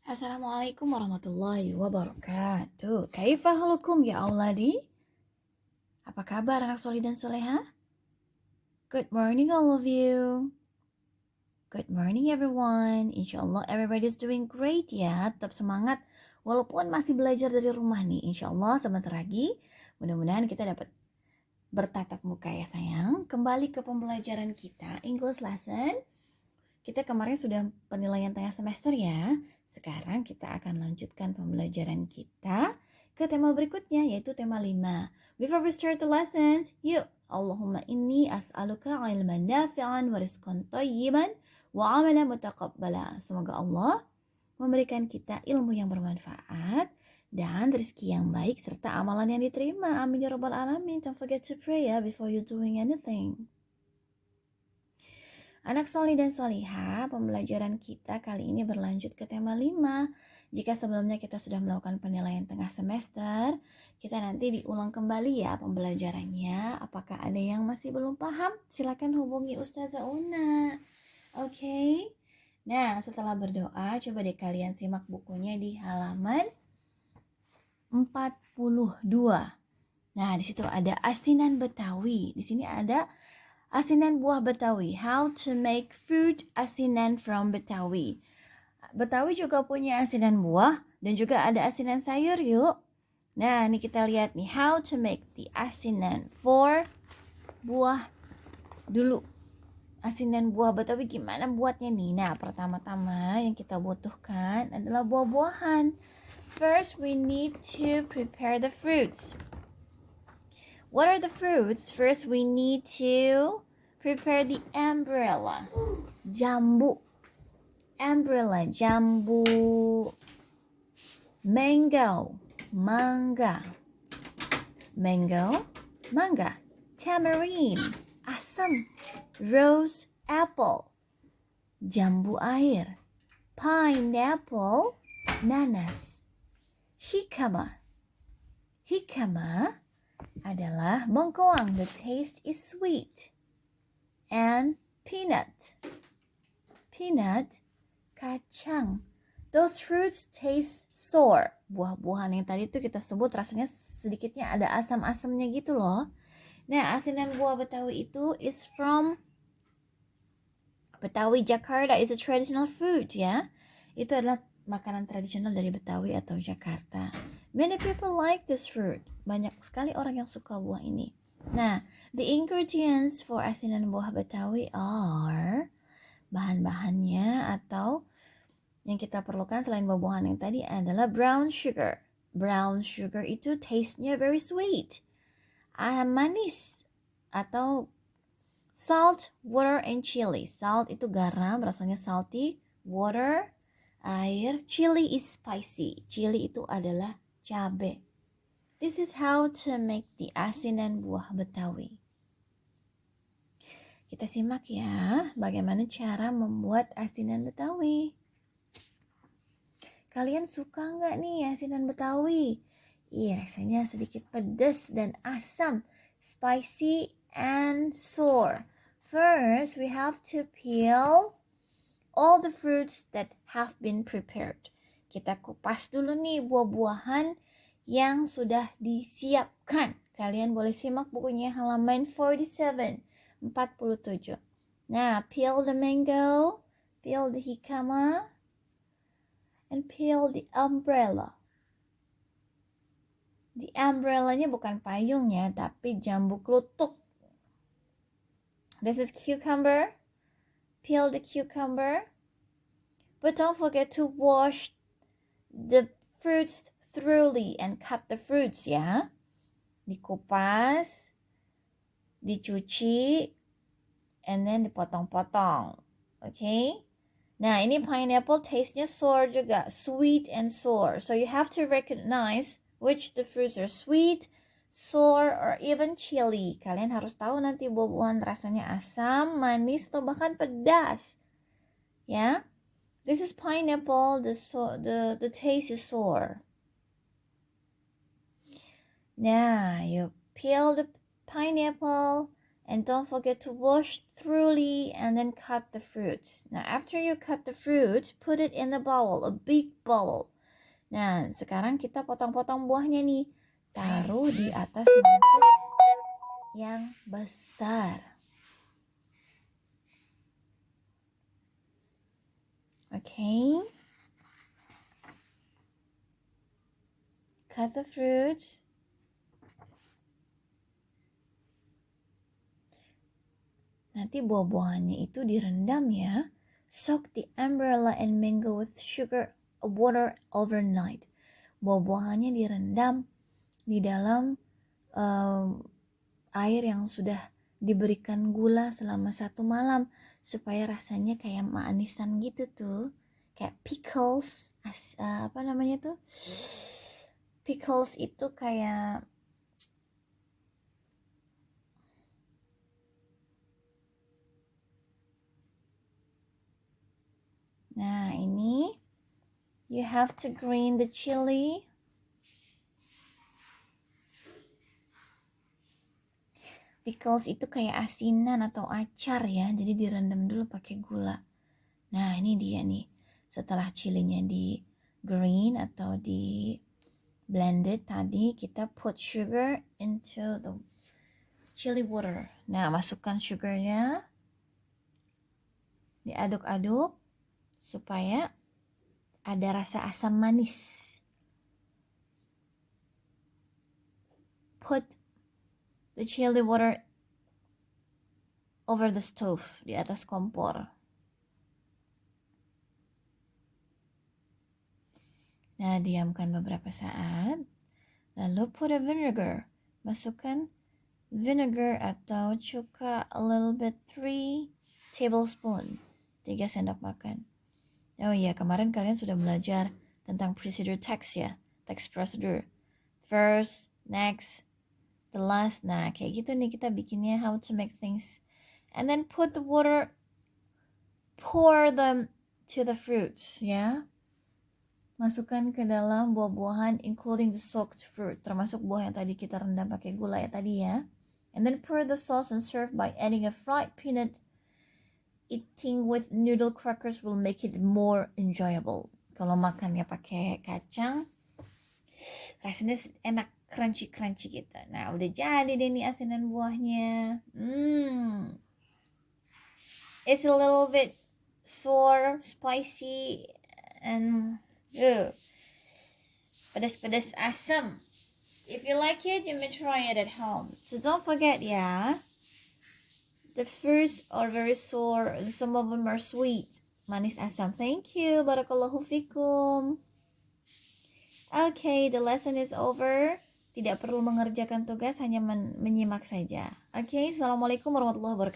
Assalamualaikum warahmatullahi wabarakatuh. Kaifa halukum ya auladi? Apa kabar anak solih dan soleha? Good morning all of you. Good morning everyone. Insyaallah everybody is doing great ya. Tetap semangat walaupun masih belajar dari rumah nih. Insyaallah sebentar lagi mudah-mudahan kita dapat bertatap muka ya sayang. Kembali ke pembelajaran kita English lesson. Kita kemarin sudah penilaian tengah semester ya. Sekarang kita akan lanjutkan pembelajaran kita ke tema berikutnya yaitu tema 5. Before we start the lessons, yuk. Allahumma inni as'aluka ilman nafi'an wa rizqan thayyiban wa amalan mutaqabbala. Semoga Allah memberikan kita ilmu yang bermanfaat dan rezeki yang baik serta amalan yang diterima. Amin ya rabbal alamin. Don't forget to pray ya before you doing anything. Anak solih dan soliha, pembelajaran kita kali ini berlanjut ke tema 5. Jika sebelumnya kita sudah melakukan penilaian tengah semester, kita nanti diulang kembali ya pembelajarannya. Apakah ada yang masih belum paham? Silakan hubungi Ustazah Una. Oke. Nah, setelah berdoa, coba deh kalian simak bukunya di halaman 42. Nah, di situ ada asinan Betawi. Di sini ada asinan buah Betawi. How to make fruit asinan from Betawi. Betawi juga punya asinan buah dan juga ada asinan sayur yuk. Nah, ini kita lihat nih how to make the asinan for buah dulu. Asinan buah Betawi gimana buatnya nih? Nah, pertama-tama yang kita butuhkan adalah buah-buahan. First, we need to prepare the fruits. What are the fruits? First, we need to prepare the umbrella. Jambu. Umbrella, jambu. Mango, mangga. Mango, mangga. Tamarind, asam. Rose apple, jambu air. Pineapple, nanas. Jicama. Jicama adalah bengkoang. The taste is sweet. And peanut. Peanut, kacang. Those fruits taste sour. Buah-buahan yang tadi tuh kita sebut rasanya sedikitnya ada asam-asamnya gitu loh. Nah, asinan buah Betawi itu is from Betawi Jakarta, is a traditional food ya. Itu adalah makanan tradisional dari Betawi atau Jakarta. Many people like this fruit. Banyak sekali orang yang suka buah ini. Nah, the ingredients for asinan buah Betawi are bahan-bahannya atau yang kita perlukan selain buah-buahan yang tadi adalah brown sugar. Brown sugar itu taste-nya very sweet. Manis atau salt, water, and chili. Salt itu garam, rasanya salty. Water, air. Chili is spicy. Chili itu adalah cabai. This is how to make the asinan buah Betawi. Kita simak ya, bagaimana cara membuat asinan Betawi. Kalian suka nggak nih asinan Betawi? Iya, rasanya sedikit pedas dan asam. Spicy and sour. First, we have to peel all the fruits that have been prepared. Kita kupas dulu nih buah-buahan yang sudah disiapkan. Kalian boleh simak bukunya halaman 47. Nah, peel the mango, peel the jicama, and peel the umbrella. The umbrella-nya bukan payung ya, tapi jambu klutuk. This is cucumber. Peel the cucumber. But don't forget to wash the fruits thoroughly and cut the fruits ya. Dikupas, dicuci, and then dipotong-potong. Okay? Nah, ini pineapple taste-nya sour juga. Sweet and sour. So you have to recognize which the fruits are sweet, sour, or even chili. Kalian harus tahu nanti buah-buahan rasanya asam, manis, atau bahkan pedas. Ya? This is pineapple. The taste is sour. Now, you peel the pineapple And don't forget to wash thoroughly and then cut the fruit. Now after you cut the fruit, put it in the bowl, a big bowl. Nah sekarang kita potong-potong buahnya nih. Taruh di atas mangkuk yang besar. Okay. Cut the fruit. Nanti buah-buahannya itu direndam ya. Soak the umbrella and mango with sugar water overnight. Buah-buahannya direndam di dalam air yang sudah diberikan gula selama 1 malam supaya rasanya kayak manisan gitu tuh. Kayak pickles, apa namanya tuh? Pickles itu kayak nah ini you have to green the chili. Pickles itu kayak asinan atau acar ya, jadi direndam dulu pakai gula. Nah ini dia nih, setelah chilinya di green atau di blended tadi, kita put sugar into the chili water. Nah masukkan sugarnya, diaduk-aduk supaya ada rasa asam manis. Put the chili water over the stove, di atas kompor. Nah, diamkan beberapa saat. Lalu put a vinegar. Masukkan vinegar atau cuka a little bit, 3 tablespoon. 3 sendok makan. Oh iya, kemarin kalian sudah belajar tentang procedure text ya. Text procedure. First, next, the last. Nah, kayak gitu nih kita bikinnya, how to make things. And then put the water, pour them to the fruits, ya. Masukkan ke dalam buah-buahan including the soaked fruit, termasuk buah yang tadi kita rendam pakai gula ya tadi ya. And then pour the sauce and serve by adding a fried peanut. Eating with noodle crackers will make it more enjoyable. Kalau makannya pakai kacang, rasanya enak, crunchy gitu. Nah, udah jadi deh nih asinan buahnya. It's a little bit sour, spicy, and pedas-pedas asam. If you like it, you may try it at home. So don't forget, yeah. The fruits are very sour and some of them are sweet. Manis asam. Thank you. Barakallahu fikum. Okay, the lesson is over. Tidak perlu mengerjakan tugas, hanya menyimak saja. Okay, Assalamualaikum warahmatullahi wabarakatuh.